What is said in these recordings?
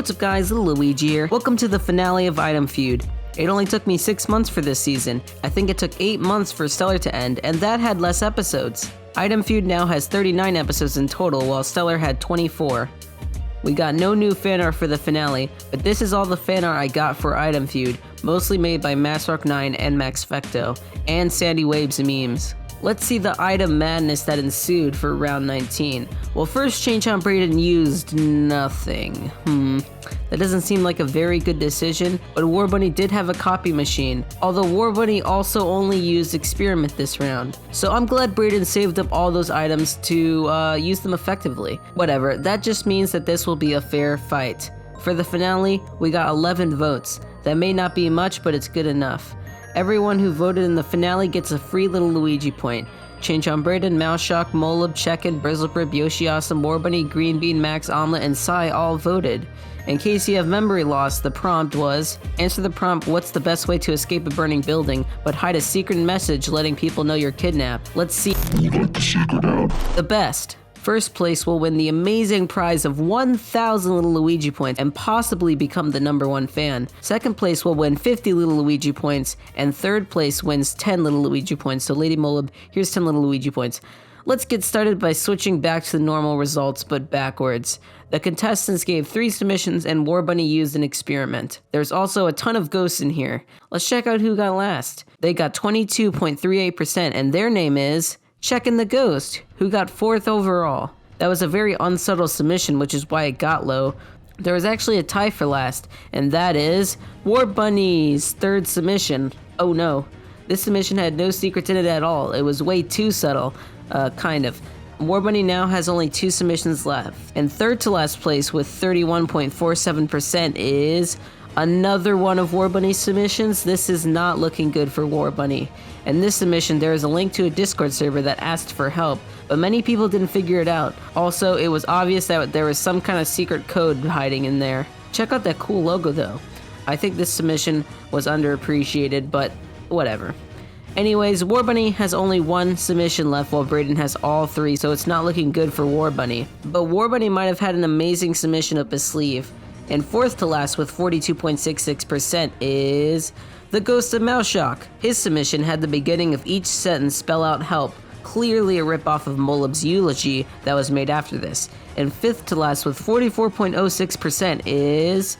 what's up guys, Little Luigi here. Welcome to the finale of Item Feud. It only took me 6 months for this season. I think it took 8 months for Stellar to end, and that had less episodes. Item Feud now has 39 episodes in total, while Stellar had 24. We got no new fan art for the finale, but this is all the fan art I got for Item Feud, mostly made by MassRock9 and Maxfecto, and Sandy Waves memes. Let's see the item madness that ensued for round 19. Well, first Change on Braden used nothing. That doesn't seem like a very good decision, but War Bunny did have a copy machine, although War Bunny also only used Experiment this round. So I'm glad Braden saved up all those items to use them effectively. Whatever, that just means that this will be a fair fight. For the finale, we got 11 votes. That may not be much, but it's good enough. Everyone who voted in the finale gets a free Little Luigi point. Change on Braden, Mouseshock, Molub, Check-In, Brizzlebrip, Yoshi Awesome, War Bunny, Green Bean, Max Omelet, and Sai all voted. In case you have memory loss, the prompt was, answer the prompt, what's the best way to escape a burning building, but hide a secret message letting people know you're kidnapped. Let's see who let the secret out. The best. First place will win the amazing prize of 1,000 Little Luigi points and possibly become the #1 fan. Second place will win 50 Little Luigi points, and third place wins 10 Little Luigi points. So Lady Molub, here's 10 Little Luigi points. Let's get started by switching back to the normal results, but backwards. The contestants gave 3 submissions and War Bunny used an experiment. There's also a ton of ghosts in here. Let's check out who got last. They got 22.38% and their name is Check-In the Ghost, who got 4th overall. That was a very unsubtle submission, which is why it got low. There was actually a tie for last, and that is War Bunny's 3rd submission. Oh no, this submission had no secrets in it at all. It was way too subtle, kind of. War Bunny now has only 2 submissions left. And third to last place with 31.47% is another one of War Bunny's submissions. This is not looking good for War Bunny. In this submission, there is a link to a Discord server that asked for help, but many people didn't figure it out. Also, it was obvious that there was some kind of secret code hiding in there. Check out that cool logo though. I think this submission was underappreciated, but whatever. Anyways, War Bunny has only 1 submission left while Braden has all 3, so it's not looking good for War Bunny. But War Bunny might have had an amazing submission up his sleeve. And fourth to last with 42.66% is the Ghost of Mouseshock. His submission had the beginning of each sentence spell out help, clearly a ripoff of Molub's eulogy that was made after this. And fifth to last with 44.06% is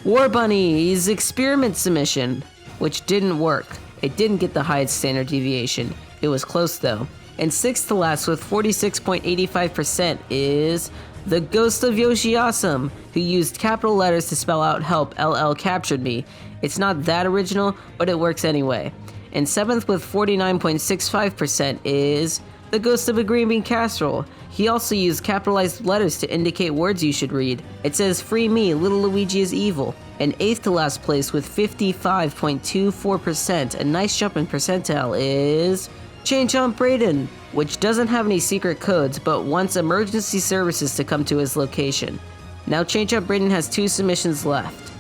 War Bunny's experiment submission, which didn't work. It didn't get the highest standard deviation. It was close though. And sixth to last with 46.85% is the Ghost of Yoshi Awesome, who used capital letters to spell out help, LL captured me. It's not that original, but it works anyway. And 7th with 49.65% is the Ghost of a Green Bean Casserole. He also used capitalized letters to indicate words you should read. It says, free me, Little Luigi is evil. And 8th to last place with 55.24%, a nice jump in percentile, is Change on Braden, which doesn't have any secret codes, but wants emergency services to come to his location. Now Change on Braden has 2 submissions left.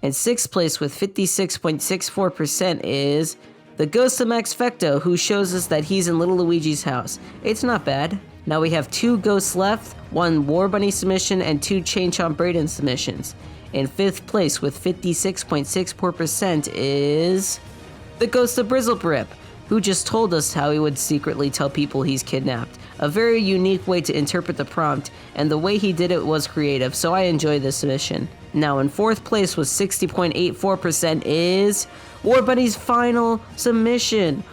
And 6th place with 56.64% is the Ghost of Maxfecto, who shows us that he's in Little Luigi's house. It's not bad. Now we have 2 ghosts left, 1 War Bunny submission and 2 Change on Braden submissions. In 5th place with 56.64% is the Ghost of Brizzlebrip, who just told us how he would secretly tell people he's kidnapped. A very unique way to interpret the prompt, and the way he did it was creative, so I enjoy this submission. Now in 4th place with 60.84% is War Bunny's final submission.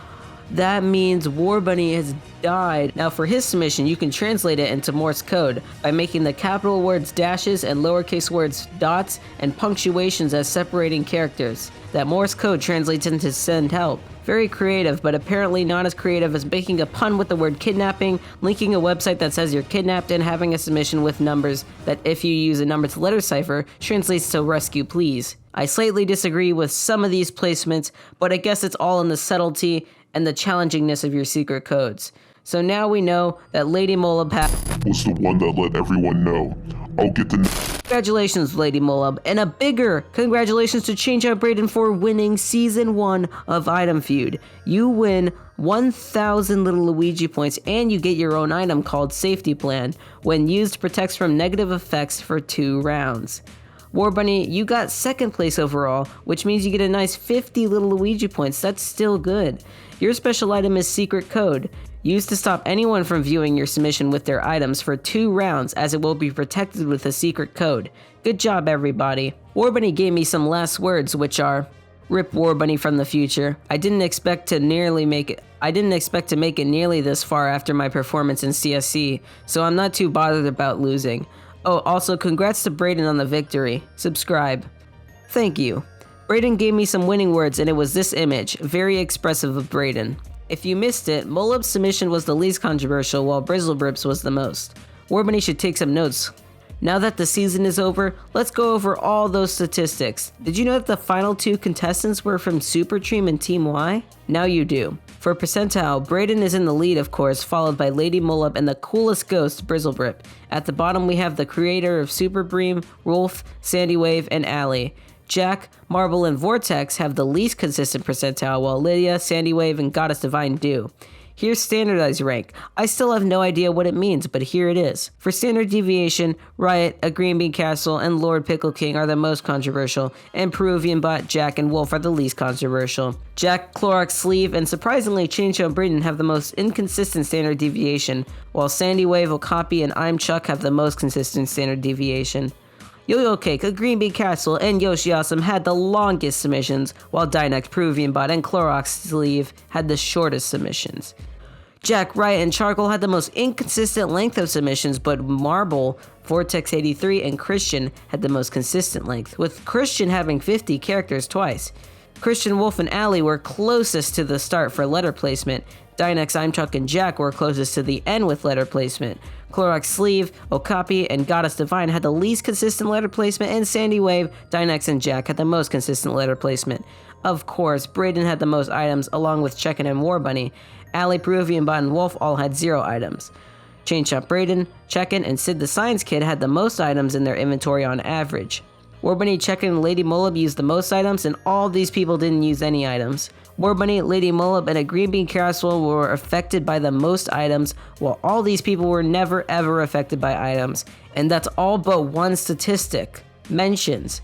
That means War Bunny has died. Now for his submission, you can translate it into Morse code by making the capital words dashes and lowercase words dots and punctuations as separating characters. That Morse code translates into send help. Very creative, but apparently not as creative as making a pun with the word kidnapping, linking a website that says you're kidnapped, and having a submission with numbers that, if you use a number to letter cipher, translates to rescue please. I slightly disagree with some of these placements, but I guess it's all in the subtlety and the challengingness of your secret codes. So now we know that Lady Molub was the one that let everyone know. I'll get the Congratulations, Lady Molub, and a bigger congratulations to Change on Braden for winning Season 1 of Item Feud. You win 1,000 Little Luigi points, and you get your own item called Safety Plan. When used, protects from negative effects for 2 rounds. War Bunny, you got 2nd place overall, which means you get a nice 50 Little Luigi points. That's still good. Your special item is Secret Code, used to stop anyone from viewing your submission with their items for 2 rounds, as it will be protected with a secret code. Good job, everybody. War Bunny gave me some last words, which are, "Rip War Bunny from the future. I didn't expect to make it nearly this far after my performance in CSC, so I'm not too bothered about losing. Oh, also congrats to Brayden on the victory. Subscribe." Thank you. Brayden gave me some winning words, and it was this image, very expressive of Brayden. If you missed it, Molub's submission was the least controversial, while Brizzlebrips was the most. War Bunny should take some notes. Now that the season is over, let's go over all those statistics. Did you know that the final 2 contestants were from Super Team and Team Y? Now you do. For percentile, Brayden is in the lead, of course, followed by Lady Molub and the coolest ghost, Brizzlebrip. At the bottom, we have the creator of Super Bream, Rolf, Sandy Wave, and Allie. Jack, Marble, and Vortex have the least consistent percentile, while Lydia, Sandy Wave, and Goddess Divine do. Here's standardized rank. I still have no idea what it means, but here it is. For standard deviation, Riot, A Green Bean Castle, and Lord Pickle King are the most controversial, and Peruvian Bot, Jack, and Wolf are the least controversial. Jack, Clorox, Sleeve, and surprisingly Chainsaw and Brayden have the most inconsistent standard deviation, while Sandy Wave, Okapi, and I'm Chuck have the most consistent standard deviation. Yo-Yo Cake, A Green Bean Castle, and Yoshi Awesome had the longest submissions, while Dynex, Peruvian Bot, and Clorox Sleeve had the shortest submissions. Jack, Riot, and Charcoal had the most inconsistent length of submissions, but Marble, Vortex 83, and Christian had the most consistent length, with Christian having 50 characters twice. Christian, Wolf, and Allie were closest to the start for letter placement. Dynex, I'm Chuck, and Jack were closest to the end with letter placement. Clorox Sleeve, Okapi, and Goddess Divine had the least consistent letter placement, and Sandy Wave, Dynex, and Jack had the most consistent letter placement. Of course, Brayden had the most items, along with Check-In and War Bunny. Allie, Peruvian Bot, and Wolf all had 0 items. Chainshot Brayden, Check-In, and Sid the Science Kid had the most items in their inventory on average. War Bunny, Check-In, and Lady Molub used the most items, and all these people didn't use any items. War Bunny, Lady Molub, and A Green Bean Castle were affected by the most items, while all these people were never ever affected by items. And that's all but one statistic. Mentions.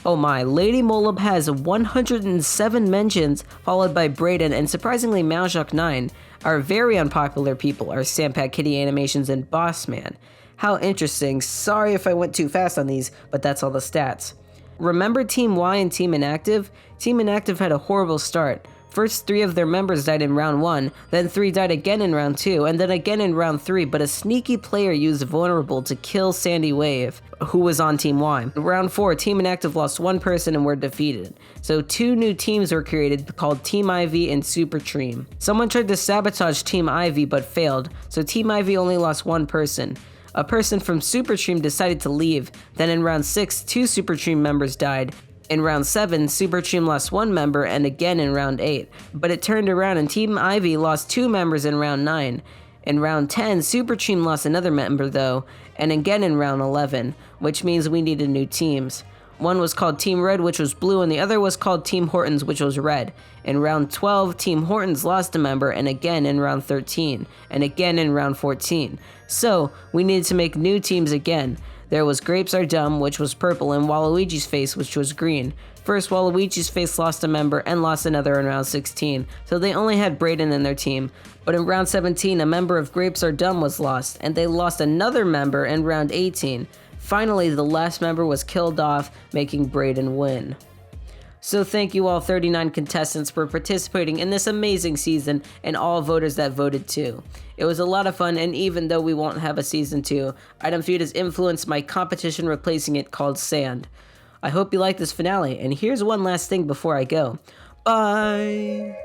Oh my, Lady Molub has 107 mentions, followed by Brayden, and surprisingly Maljock9. Our very unpopular people are Sandpack Kitty Animations and Boss Man. How interesting. Sorry if I went too fast on these, but that's all the stats. Remember Team Y and Team Inactive? Team Inactive had a horrible start. First 3 of their members died in round 1, then 3 died again in round 2, and then again in round 3, but a sneaky player used Vulnerable to kill Sandy Wave, who was on Team Y. In round 4, Team Inactive lost 1 person and were defeated. So 2 new teams were created called Team Ivy and Super Dream. Someone tried to sabotage Team Ivy but failed, so Team Ivy only lost 1 person. A person from Super Dream decided to leave. Then in round 6, 2 Super Dream members died. In round 7, Super Team lost 1 member, and again in round 8. But it turned around and Team Ivy lost 2 members in round 9. In round 10, Super Team lost another member though, and again in round 11, which means we needed new teams. One was called Team Red, which was blue, and the other was called Team Hortons, which was red. In round 12, Team Hortons lost a member, and again in round 13, and again in round 14. So, we needed to make new teams again. There was Grapes Are Dumb, which was purple, and Waluigi's Face, which was green. First, Waluigi's Face lost a member and lost another in round 16, so they only had Brayden in their team. But in round 17, a member of Grapes Are Dumb was lost, and they lost another member in round 18. Finally, the last member was killed off, making Brayden win. So thank you all 39 contestants for participating in this amazing season, and all voters that voted too. It was a lot of fun, and even though we won't have a season 2, Item Feud has influenced my competition replacing it called Sand. I hope you like this finale, and here's one last thing before I go. Bye!